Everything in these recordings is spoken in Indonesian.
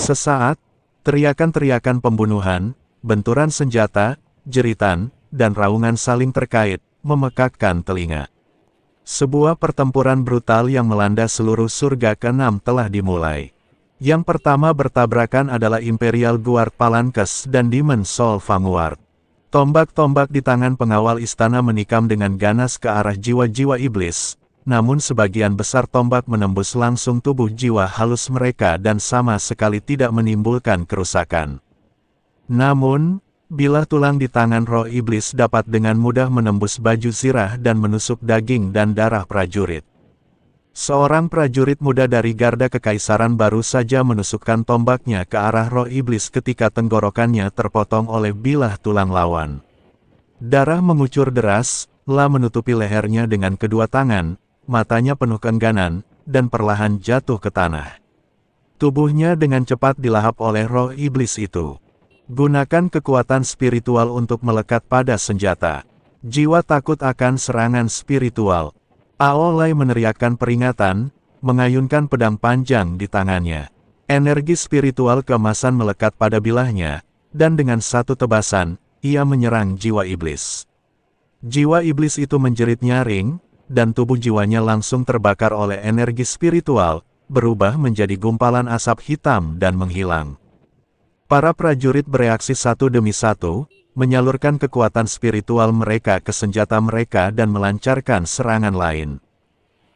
Sesaat, teriakan-teriakan pembunuhan, benturan senjata, jeritan, dan raungan saling terkait, memekakkan telinga. Sebuah pertempuran brutal yang melanda seluruh surga ke-6 telah dimulai. Yang pertama bertabrakan adalah Imperial Guard Palankes dan Demon Soul Vanguard. Tombak-tombak di tangan pengawal istana menikam dengan ganas ke arah jiwa-jiwa iblis, namun sebagian besar tombak menembus langsung tubuh jiwa halus mereka dan sama sekali tidak menimbulkan kerusakan. Namun, bilah tulang di tangan roh iblis dapat dengan mudah menembus baju zirah dan menusuk daging dan darah prajurit. Seorang prajurit muda dari Garda Kekaisaran baru saja menusukkan tombaknya ke arah roh iblis ketika tenggorokannya terpotong oleh bilah tulang lawan. Darah mengucur deras, La menutupi lehernya dengan kedua tangan, matanya penuh keengganan, dan perlahan jatuh ke tanah. Tubuhnya dengan cepat dilahap oleh roh iblis itu. Gunakan kekuatan spiritual untuk melekat pada senjata. Jiwa takut akan serangan spiritual. Aolai meneriakkan peringatan, mengayunkan pedang panjang di tangannya. Energi spiritual keemasan melekat pada bilahnya, dan dengan satu tebasan, ia menyerang jiwa iblis. Jiwa iblis itu menjerit nyaring, dan tubuh jiwanya langsung terbakar oleh energi spiritual, berubah menjadi gumpalan asap hitam dan menghilang. Para prajurit bereaksi satu demi satu, menyalurkan kekuatan spiritual mereka ke senjata mereka dan melancarkan serangan lain.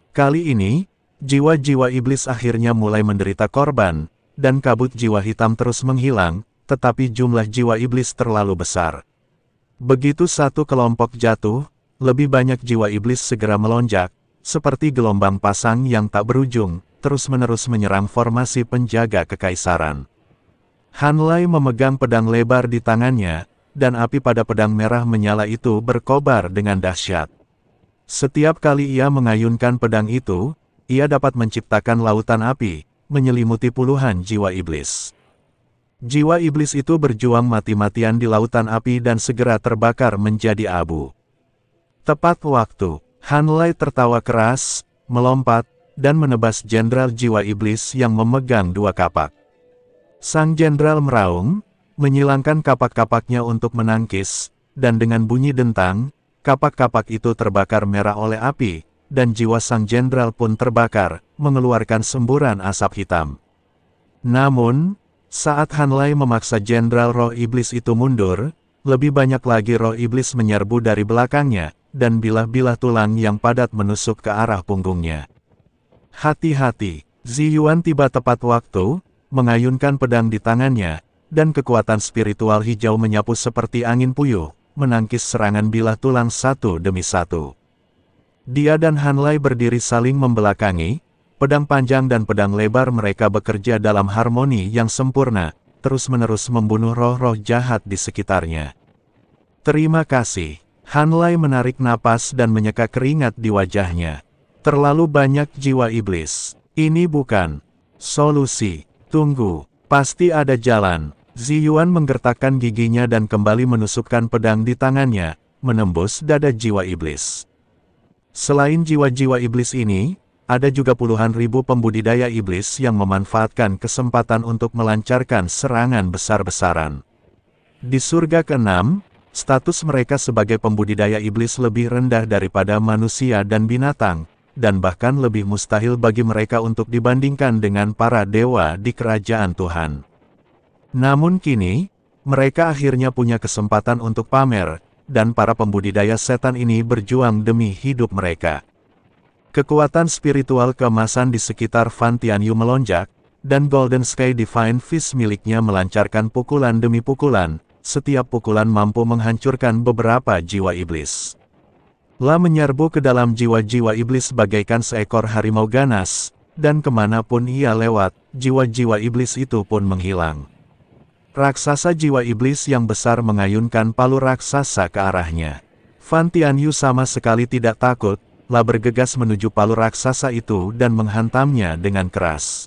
Kali ini, jiwa-jiwa iblis akhirnya mulai menderita korban, dan kabut jiwa hitam terus menghilang, tetapi jumlah jiwa iblis terlalu besar. Begitu satu kelompok jatuh, lebih banyak jiwa iblis segera melonjak, seperti gelombang pasang yang tak berujung, terus-menerus menyerang formasi penjaga kekaisaran. Hanlai memegang pedang lebar di tangannya, dan api pada pedang merah menyala itu berkobar dengan dahsyat. Setiap kali ia mengayunkan pedang itu, ia dapat menciptakan lautan api, menyelimuti puluhan jiwa iblis. Jiwa iblis itu berjuang mati-matian di lautan api dan segera terbakar menjadi abu. Tepat waktu, Hanlai tertawa keras, melompat, dan menebas jenderal jiwa iblis yang memegang dua kapak. Sang jenderal meraung, menyilangkan kapak-kapaknya untuk menangkis, dan dengan bunyi dentang, kapak-kapak itu terbakar merah oleh api, dan jiwa sang jenderal pun terbakar, mengeluarkan semburan asap hitam. Namun, saat Hanlai memaksa jenderal roh iblis itu mundur, lebih banyak lagi roh iblis menyerbu dari belakangnya, dan bilah-bilah tulang yang padat menusuk ke arah punggungnya. Hati-hati, Ziyuan tiba tepat waktu, mengayunkan pedang di tangannya, dan kekuatan spiritual hijau menyapu seperti angin puyuh, menangkis serangan bilah tulang satu demi satu. Dia dan Hanlai berdiri saling membelakangi, pedang panjang dan pedang lebar mereka bekerja dalam harmoni yang sempurna, terus-menerus membunuh roh-roh jahat di sekitarnya. Terima kasih. Hanlai menarik napas dan menyeka keringat di wajahnya. Terlalu banyak jiwa iblis. Ini bukan solusi. Tunggu, pasti ada jalan. Ziyuan menggertakkan giginya dan kembali menusukkan pedang di tangannya, menembus dada jiwa iblis. Selain jiwa-jiwa iblis ini, ada juga puluhan ribu pembudidaya iblis yang memanfaatkan kesempatan untuk melancarkan serangan besar-besaran. Di surga ke-6, status mereka sebagai pembudidaya iblis lebih rendah daripada manusia dan binatang, dan bahkan lebih mustahil bagi mereka untuk dibandingkan dengan para dewa di kerajaan Tuhan. Namun kini, mereka akhirnya punya kesempatan untuk pamer, dan para pembudidaya setan ini berjuang demi hidup mereka. Kekuatan spiritual keemasan di sekitar Fan Tianyu melonjak, dan Golden Sky Divine Fist miliknya melancarkan pukulan demi pukulan, setiap pukulan mampu menghancurkan beberapa jiwa iblis. La menyerbu ke dalam jiwa-jiwa iblis bagaikan seekor harimau ganas, dan kemanapun ia lewat, jiwa-jiwa iblis itu pun menghilang. Raksasa jiwa iblis yang besar mengayunkan palu raksasa ke arahnya. Fan Tianyu sama sekali tidak takut, La bergegas menuju palu raksasa itu dan menghantamnya dengan keras.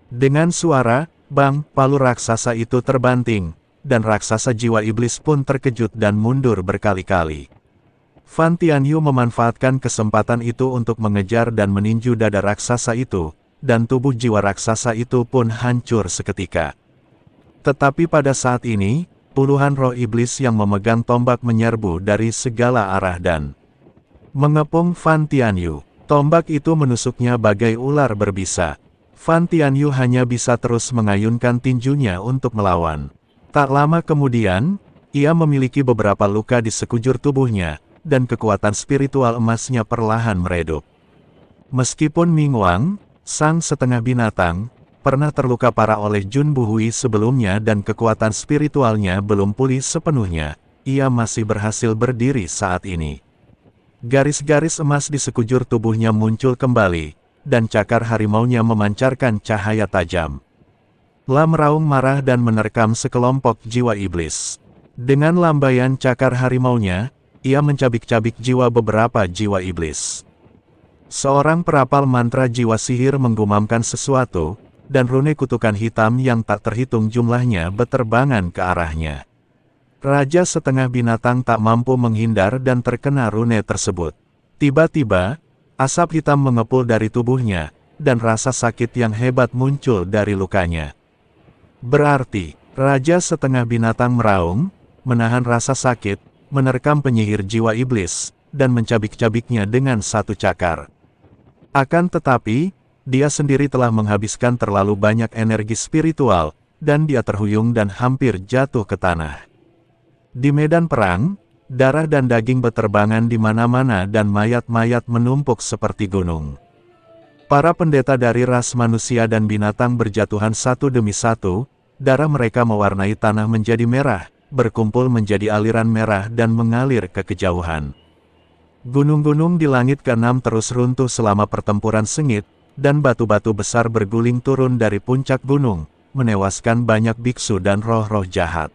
Dengan suara, bang, palu raksasa itu terbanting, dan raksasa jiwa iblis pun terkejut dan mundur berkali-kali. Fan Tianyu memanfaatkan kesempatan itu untuk mengejar dan meninju dada raksasa itu, dan tubuh jiwa raksasa itu pun hancur seketika. Tetapi pada saat ini, puluhan roh iblis yang memegang tombak menyerbu dari segala arah dan mengepung Fan Tianyu. Tombak itu menusuknya bagai ular berbisa. Fan Tianyu hanya bisa terus mengayunkan tinjunya untuk melawan. Tak lama kemudian, ia memiliki beberapa luka di sekujur tubuhnya, dan kekuatan spiritual emasnya perlahan meredup. Meskipun Ming Wang, sang setengah binatang, pernah terluka parah oleh Jun Buhui sebelumnya dan kekuatan spiritualnya belum pulih sepenuhnya, ia masih berhasil berdiri saat ini. Garis-garis emas di sekujur tubuhnya muncul kembali, dan cakar harimaunya memancarkan cahaya tajam. La meraung marah dan menerkam sekelompok jiwa iblis. Dengan lambaian cakar harimaunya, ia mencabik-cabik jiwa beberapa jiwa iblis. Seorang perapal mantra jiwa sihir menggumamkan sesuatu, dan rune kutukan hitam yang tak terhitung jumlahnya beterbangan ke arahnya. Raja setengah binatang tak mampu menghindar dan terkena rune tersebut. Tiba-tiba, asap hitam mengepul dari tubuhnya, dan rasa sakit yang hebat muncul dari lukanya. Berarti, Raja setengah binatang meraung, menahan rasa sakit, menerkam penyihir jiwa iblis, dan mencabik-cabiknya dengan satu cakar. Akan tetapi, dia sendiri telah menghabiskan terlalu banyak energi spiritual, dan dia terhuyung dan hampir jatuh ke tanah. Di medan perang, darah dan daging beterbangan di mana-mana dan mayat-mayat menumpuk seperti gunung. Para pendeta dari ras manusia dan binatang berjatuhan satu demi satu, darah mereka mewarnai tanah menjadi merah, berkumpul menjadi aliran merah dan mengalir ke kejauhan. Gunung-gunung di langit keenam terus runtuh selama pertempuran sengit, dan batu-batu besar berguling turun dari puncak gunung, menewaskan banyak biksu dan roh-roh jahat.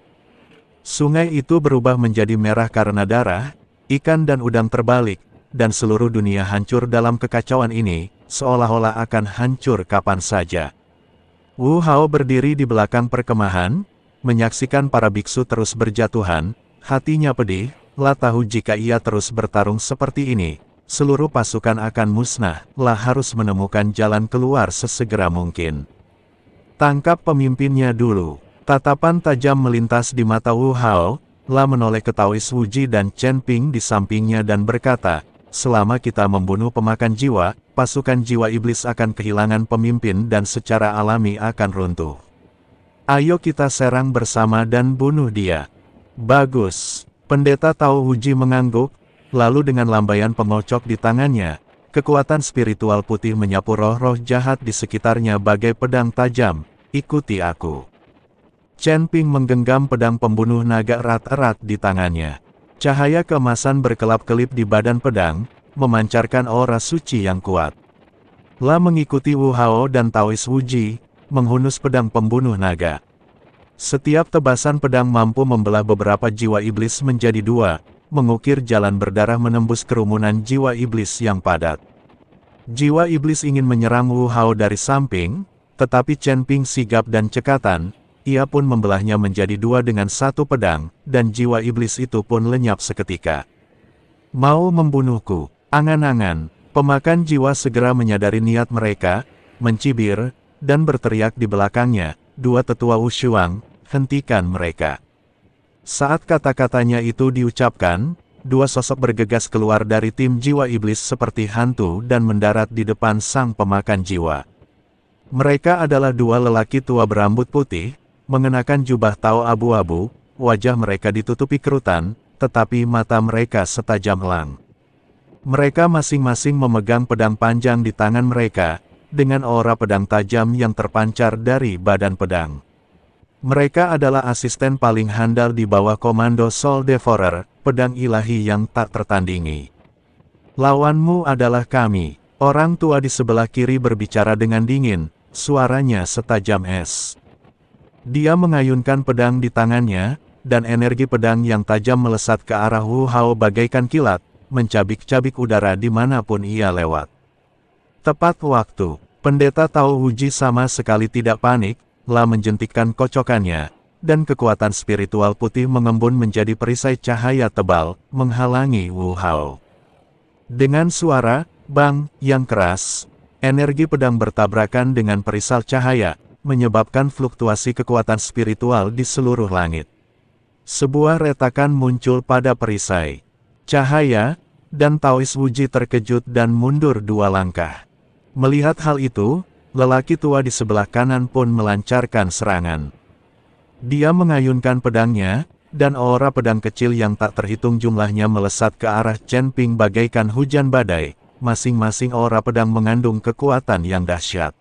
Sungai itu berubah menjadi merah karena darah, ikan dan udang terbalik, dan seluruh dunia hancur dalam kekacauan ini, seolah-olah akan hancur kapan saja. Wu Hao berdiri di belakang perkemahan, menyaksikan para biksu terus berjatuhan, hatinya pedih, lah tahu jika ia terus bertarung seperti ini, seluruh pasukan akan musnah, lah harus menemukan jalan keluar sesegera mungkin. Tangkap pemimpinnya dulu. Tatapan tajam melintas di mata Wu Hao, lah menoleh ke Taois Wuji dan Chen Ping di sampingnya dan berkata, selama kita membunuh pemakan jiwa, pasukan jiwa iblis akan kehilangan pemimpin dan secara alami akan runtuh. Ayo kita serang bersama dan bunuh dia. Bagus. Pendeta Tao Wuji mengangguk, lalu dengan lambaian pengocok di tangannya, kekuatan spiritual putih menyapu roh-roh jahat di sekitarnya bagai pedang tajam. Ikuti aku. Chen Ping menggenggam pedang pembunuh naga erat-erat di tangannya. Cahaya keemasan berkelap-kelip di badan pedang, memancarkan aura suci yang kuat. La mengikuti Wu Hao dan Taois Wuji, menghunus pedang pembunuh naga. Setiap tebasan pedang mampu membelah beberapa jiwa iblis menjadi dua, mengukir jalan berdarah menembus kerumunan jiwa iblis yang padat. Jiwa iblis ingin menyerang Wu Hao dari samping, tetapi Chen Ping sigap dan cekatan. Ia pun membelahnya menjadi dua dengan satu pedang, dan jiwa iblis itu pun lenyap seketika. Mau membunuhku, angan-angan, pemakan jiwa segera menyadari niat mereka, mencibir, dan berteriak di belakangnya, dua tetua Wushuang, hentikan mereka. Saat kata-katanya itu diucapkan, dua sosok bergegas keluar dari tim jiwa iblis seperti hantu dan mendarat di depan sang pemakan jiwa. Mereka adalah dua lelaki tua berambut putih, mengenakan jubah Tao abu-abu, wajah mereka ditutupi kerutan, tetapi mata mereka setajam elang. Mereka masing-masing memegang pedang panjang di tangan mereka, dengan aura pedang tajam yang terpancar dari badan pedang. Mereka adalah asisten paling handal di bawah komando Soul Devourer, pedang ilahi yang tak tertandingi. Lawanmu adalah kami. Orang tua di sebelah kiri berbicara dengan dingin, suaranya setajam es. Dia mengayunkan pedang di tangannya, dan energi pedang yang tajam melesat ke arah Wu Hao bagaikan kilat, mencabik-cabik udara dimanapun ia lewat. Tepat waktu, pendeta Tao Wuji sama sekali tidak panik, lah menjentikkan kocokannya, dan kekuatan spiritual putih mengembun menjadi perisai cahaya tebal, menghalangi Wu Hao. Dengan suara, bang, yang keras, Energi pedang bertabrakan dengan perisal cahaya, menyebabkan fluktuasi kekuatan spiritual di seluruh langit. Sebuah retakan muncul pada perisai cahaya, dan Taois Wuji terkejut dan mundur 2 langkah. Melihat hal itu, lelaki tua di sebelah kanan pun melancarkan serangan. Dia mengayunkan pedangnya, dan aura pedang kecil yang tak terhitung jumlahnya melesat ke arah Chen Ping bagaikan hujan badai. Masing-masing aura pedang mengandung kekuatan yang dahsyat.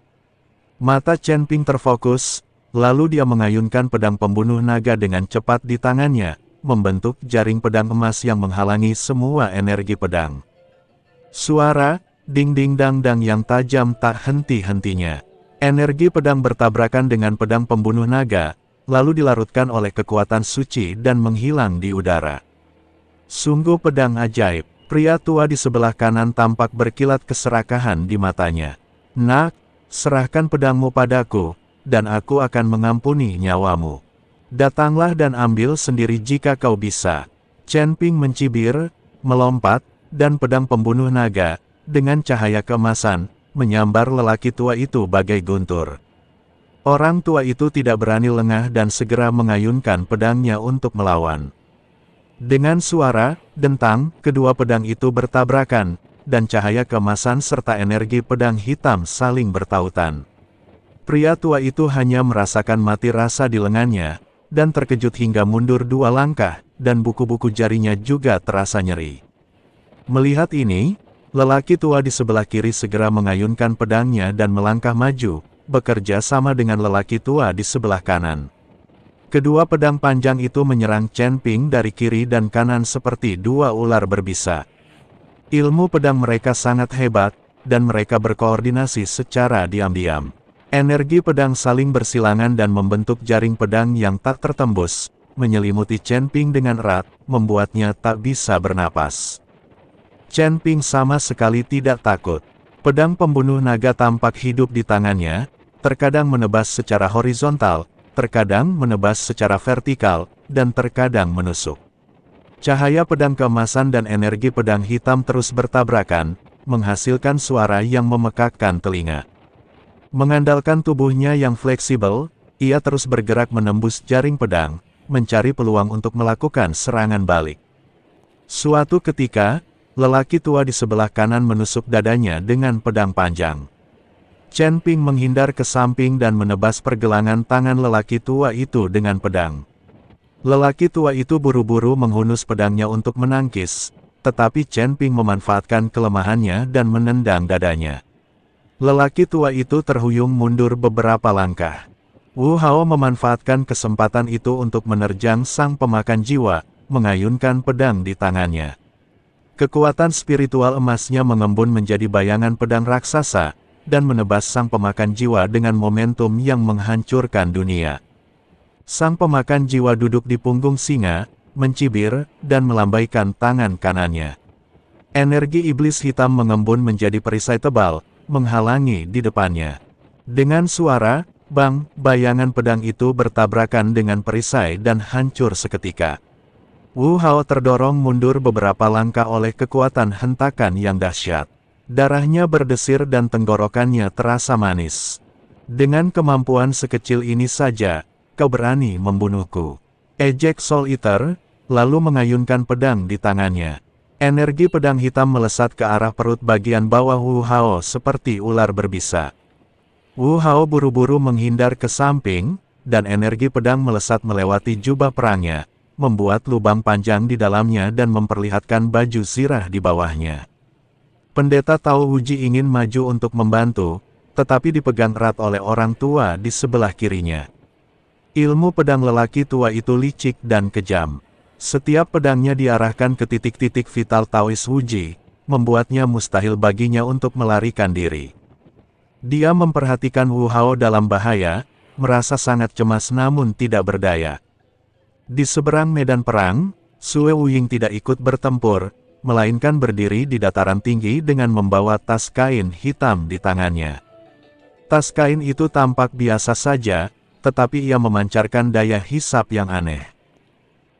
Mata Chen Ping terfokus, lalu dia mengayunkan pedang pembunuh naga dengan cepat di tangannya, membentuk jaring pedang emas yang menghalangi semua energi pedang. Suara ding-ding-dang-dang yang tajam tak henti-hentinya. Energi pedang bertabrakan dengan pedang pembunuh naga, lalu dilarutkan oleh kekuatan suci dan menghilang di udara. Sungguh pedang ajaib. Pria tua di sebelah kanan tampak berkilat keserakahan di matanya. Nak, serahkan pedangmu padaku, dan aku akan mengampuni nyawamu. Datanglah dan ambil sendiri jika kau bisa. Chen Ping mencibir, melompat, dan pedang pembunuh naga, dengan cahaya keemasan, menyambar lelaki tua itu bagai guntur. Orang tua itu tidak berani lengah dan segera mengayunkan pedangnya untuk melawan. Dengan suara dentang, kedua pedang itu bertabrakan, dan cahaya keemasan serta energi pedang hitam saling bertautan. Pria tua itu hanya merasakan mati rasa di lengannya, dan terkejut hingga mundur 2 langkah, dan buku-buku jarinya juga terasa nyeri. Melihat ini, lelaki tua di sebelah kiri segera mengayunkan pedangnya dan melangkah maju, bekerja sama dengan lelaki tua di sebelah kanan. Kedua pedang panjang itu menyerang Chen Ping dari kiri dan kanan seperti 2 ular berbisa. Ilmu pedang mereka sangat hebat, dan mereka berkoordinasi secara diam-diam. Energi pedang saling bersilangan dan membentuk jaring pedang yang tak tertembus, menyelimuti Chen Ping dengan erat, membuatnya tak bisa bernapas. Chen Ping sama sekali tidak takut. Pedang pembunuh naga tampak hidup di tangannya, terkadang menebas secara horizontal, terkadang menebas secara vertikal, dan terkadang menusuk. Cahaya pedang keemasan dan energi pedang hitam terus bertabrakan, menghasilkan suara yang memekakkan telinga. Mengandalkan tubuhnya yang fleksibel, ia terus bergerak menembus jaring pedang, mencari peluang untuk melakukan serangan balik. Suatu ketika, lelaki tua di sebelah kanan menusuk dadanya dengan pedang panjang. Chen Ping menghindar ke samping dan menebas pergelangan tangan lelaki tua itu dengan pedang. Lelaki tua itu buru-buru menghunus pedangnya untuk menangkis, tetapi Chen Ping memanfaatkan kelemahannya dan menendang dadanya. Lelaki tua itu terhuyung mundur beberapa langkah. Wu Hao memanfaatkan kesempatan itu untuk menerjang sang pemakan jiwa, mengayunkan pedang di tangannya. Kekuatan spiritual emasnya mengembun menjadi bayangan pedang raksasa, dan menebas sang pemakan jiwa dengan momentum yang menghancurkan dunia. Sang pemakan jiwa duduk di punggung singa, mencibir, dan melambaikan tangan kanannya. Energi iblis hitam mengembun menjadi perisai tebal, menghalangi di depannya. Dengan suara, bang, bayangan pedang itu bertabrakan dengan perisai dan hancur seketika. Wu Hao terdorong mundur beberapa langkah oleh kekuatan hentakan yang dahsyat. Darahnya berdesir dan tenggorokannya terasa manis. Dengan kemampuan sekecil ini saja, kau berani membunuhku. Ejek Soul Eater, lalu mengayunkan pedang di tangannya. Energi pedang hitam melesat ke arah perut bagian bawah Wu Hao seperti ular berbisa. Wu Hao buru-buru menghindar ke samping, dan energi pedang melesat melewati jubah perangnya, membuat lubang panjang di dalamnya dan memperlihatkan baju zirah di bawahnya. Pendeta Tao Wuji ingin maju untuk membantu, tetapi dipegang erat oleh orang tua di sebelah kirinya. Ilmu pedang lelaki tua itu licik dan kejam. Setiap pedangnya diarahkan ke titik-titik vital Taois Wuji, membuatnya mustahil baginya untuk melarikan diri. Dia memperhatikan Wu Hao dalam bahaya, merasa sangat cemas namun tidak berdaya. Di seberang medan perang, Sue Wuying tidak ikut bertempur, melainkan berdiri di dataran tinggi dengan membawa tas kain hitam di tangannya. Tas kain itu tampak biasa saja, tetapi ia memancarkan daya hisap yang aneh.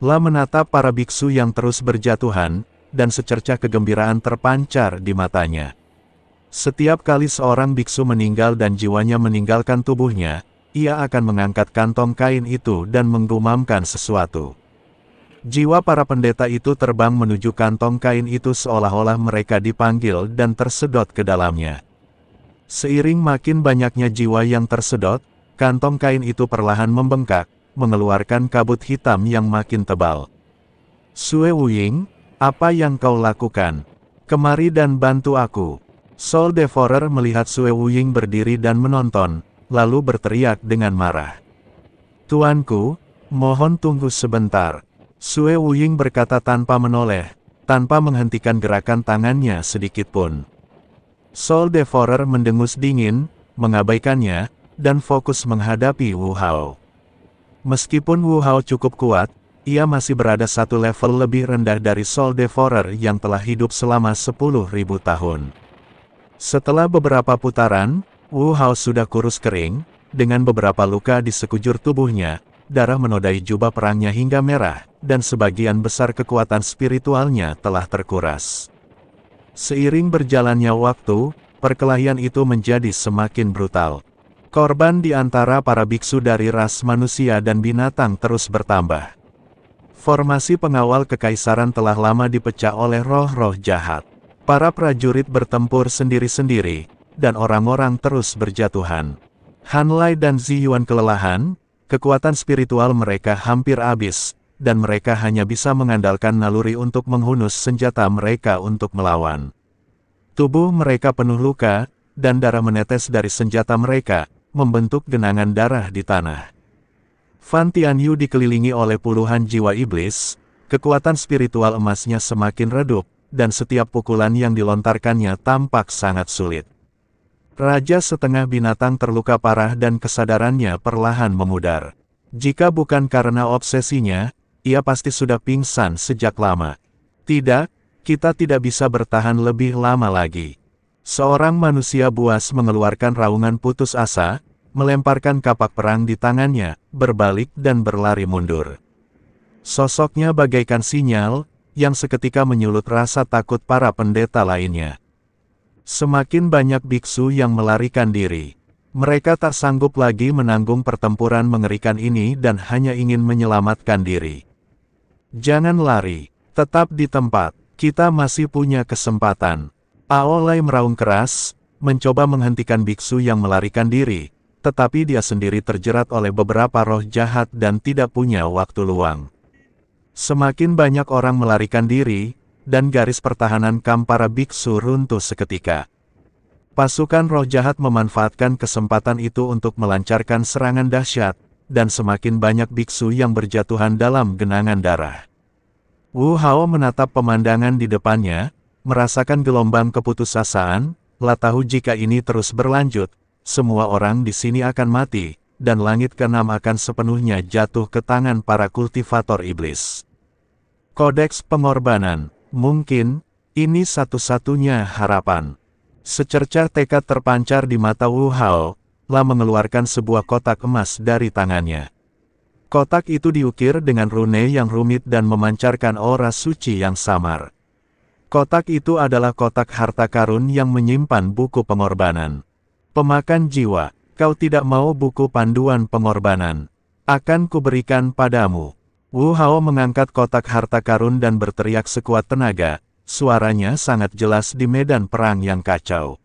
La menatap para biksu yang terus berjatuhan, dan secercah kegembiraan terpancar di matanya. Setiap kali seorang biksu meninggal dan jiwanya meninggalkan tubuhnya, ia akan mengangkat kantong kain itu dan menggumamkan sesuatu. Jiwa para pendeta itu terbang menuju kantong kain itu seolah-olah mereka dipanggil dan tersedot ke dalamnya. Seiring makin banyaknya jiwa yang tersedot, kantong kain itu perlahan membengkak, mengeluarkan kabut hitam yang makin tebal. Sue Wuying, apa yang kau lakukan? Kemari dan bantu aku. Soul Devourer melihat Sue Wuying berdiri dan menonton, lalu berteriak dengan marah. Tuanku, mohon tunggu sebentar. Sue Wuying berkata tanpa menoleh, tanpa menghentikan gerakan tangannya sedikitpun. Soul Devourer mendengus dingin, mengabaikannya, dan fokus menghadapi Wu Hao. Meskipun Wu Hao cukup kuat, ia masih berada satu level lebih rendah dari Soul Devourer yang telah hidup selama 10.000 tahun. Setelah beberapa putaran, Wu Hao sudah kurus kering, dengan beberapa luka di sekujur tubuhnya, darah menodai jubah perangnya hingga merah, dan sebagian besar kekuatan spiritualnya telah terkuras. Seiring berjalannya waktu, perkelahian itu menjadi semakin brutal. Korban di antara para biksu dari ras manusia dan binatang terus bertambah. Formasi pengawal kekaisaran telah lama dipecah oleh roh-roh jahat. Para prajurit bertempur sendiri-sendiri, dan orang-orang terus berjatuhan. Han Lai dan Zi Yuan kelelahan, kekuatan spiritual mereka hampir habis, dan mereka hanya bisa mengandalkan naluri untuk menghunus senjata mereka untuk melawan. Tubuh mereka penuh luka, dan darah menetes dari senjata mereka, membentuk genangan darah di tanah. Fan Tianyu dikelilingi oleh puluhan jiwa iblis, kekuatan spiritual emasnya semakin redup, dan setiap pukulan yang dilontarkannya tampak sangat sulit. Raja setengah binatang terluka parah dan kesadarannya perlahan memudar. Jika bukan karena obsesinya, ia pasti sudah pingsan sejak lama. Tidak, kita tidak bisa bertahan lebih lama lagi. Seorang manusia buas mengeluarkan raungan putus asa, melemparkan kapak perang di tangannya, berbalik dan berlari mundur. Sosoknya bagaikan sinyal, yang seketika menyulut rasa takut para pendeta lainnya. Semakin banyak biksu yang melarikan diri. Mereka tak sanggup lagi menanggung pertempuran mengerikan ini dan hanya ingin menyelamatkan diri. Jangan lari, tetap di tempat, kita masih punya kesempatan. Aolai meraung keras, mencoba menghentikan biksu yang melarikan diri, tetapi dia sendiri terjerat oleh beberapa roh jahat dan tidak punya waktu luang. Semakin banyak orang melarikan diri, dan garis pertahanan kamp para biksu runtuh seketika. Pasukan roh jahat memanfaatkan kesempatan itu untuk melancarkan serangan dahsyat, dan semakin banyak biksu yang berjatuhan dalam genangan darah. Wu Hao menatap pemandangan di depannya, merasakan gelombang keputusasaan, lah tahu jika ini terus berlanjut, semua orang di sini akan mati, dan langit keenam akan sepenuhnya jatuh ke tangan para kultivator iblis. Kodeks pengorbanan, mungkin, ini satu-satunya harapan. Secercah tekad terpancar di mata Wu Hao, lah mengeluarkan sebuah kotak emas dari tangannya. Kotak itu diukir dengan rune yang rumit dan memancarkan aura suci yang samar. Kotak itu adalah kotak harta karun yang menyimpan buku pengorbanan. Pemakan jiwa, kau tidak mau buku panduan pengorbanan. Akan kuberikan padamu. Wu Hao mengangkat kotak harta karun dan berteriak sekuat tenaga, suaranya sangat jelas di medan perang yang kacau.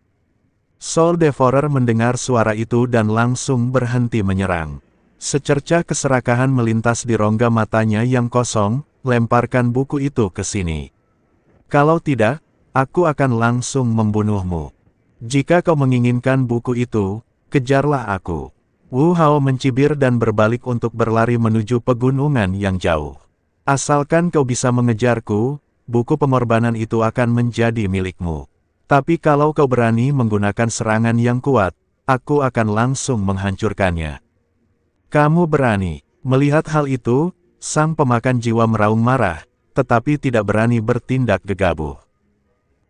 Soul Devourer mendengar suara itu dan langsung berhenti menyerang. Secercah keserakahan melintas di rongga matanya yang kosong, lemparkan buku itu ke sini. Kalau tidak, aku akan langsung membunuhmu. Jika kau menginginkan buku itu, kejarlah aku. Wu Hao mencibir dan berbalik untuk berlari menuju pegunungan yang jauh. Asalkan kau bisa mengejarku, buku pengorbanan itu akan menjadi milikmu. Tapi kalau kau berani menggunakan serangan yang kuat, aku akan langsung menghancurkannya. Kamu berani. Melihat hal itu, sang pemakan jiwa meraung marah, tetapi tidak berani bertindak gegabah.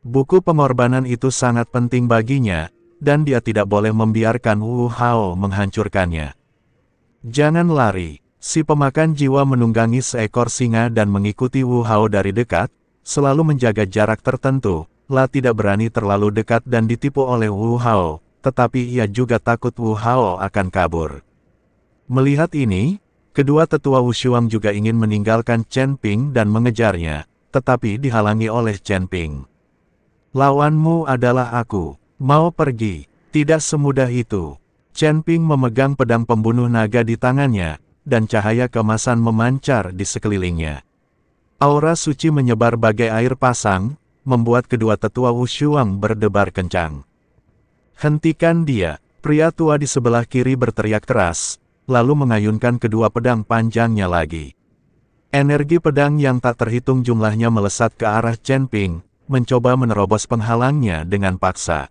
Buku pengorbanan itu sangat penting baginya, dan dia tidak boleh membiarkan Wu Hao menghancurkannya. Jangan lari. Si pemakan jiwa menunggangi seekor singa dan mengikuti Wu Hao dari dekat, selalu menjaga jarak tertentu, La tidak berani terlalu dekat dan ditipu oleh Wu Hao, tetapi ia juga takut Wu Hao akan kabur. Melihat ini, kedua tetua Wushuang juga ingin meninggalkan Chen Ping dan mengejarnya, tetapi dihalangi oleh Chen Ping. Lawanmu adalah aku. Mau pergi? Tidak semudah itu. Chen Ping memegang pedang pembunuh naga di tangannya, dan cahaya keemasan memancar di sekelilingnya. Aura suci menyebar bagai air pasang, membuat kedua tetua Wushuang berdebar kencang. Hentikan dia! Pria tua di sebelah kiri berteriak keras, lalu mengayunkan kedua pedang panjangnya lagi. Energi pedang yang tak terhitung jumlahnya melesat ke arah Chen Ping, mencoba menerobos penghalangnya dengan paksa.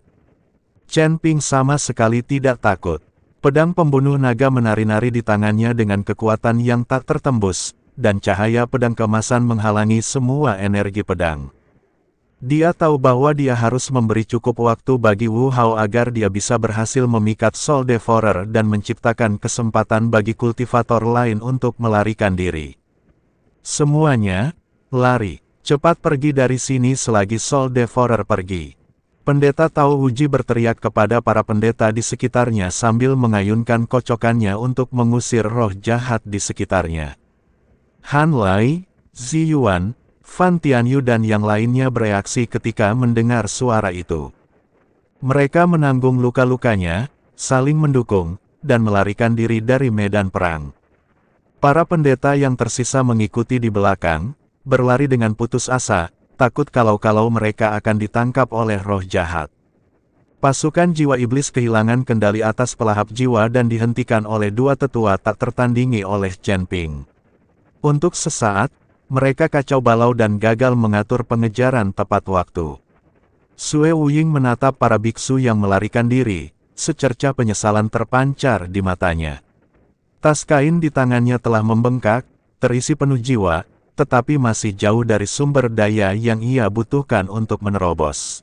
Chen Ping sama sekali tidak takut. Pedang pembunuh naga menari-nari di tangannya dengan kekuatan yang tak tertembus, dan cahaya pedang keemasan menghalangi semua energi pedang. Dia tahu bahwa dia harus memberi cukup waktu bagi Wu Hao agar dia bisa berhasil memikat Soul Devourer dan menciptakan kesempatan bagi kultivator lain untuk melarikan diri. Semuanya, lari. Cepat pergi dari sini selagi Soul Devourer pergi. Pendeta Tao Huji berteriak kepada para pendeta di sekitarnya sambil mengayunkan kocokannya untuk mengusir roh jahat di sekitarnya. Han Lai, Zi Yuan, Fan Tianyu dan yang lainnya bereaksi ketika mendengar suara itu. Mereka menanggung luka-lukanya, saling mendukung, dan melarikan diri dari medan perang. Para pendeta yang tersisa mengikuti di belakang, berlari dengan putus asa, takut kalau mereka akan ditangkap oleh roh jahat. Pasukan jiwa iblis kehilangan kendali atas pelahap jiwa dan dihentikan oleh dua tetua tak tertandingi oleh Chen Ping. Untuk sesaat, mereka kacau balau dan gagal mengatur pengejaran tepat waktu. Sue Wuying menatap para biksu yang melarikan diri, secerca penyesalan terpancar di matanya. Tas kain di tangannya telah membengkak, terisi penuh jiwa, tetapi masih jauh dari sumber daya yang ia butuhkan untuk menerobos.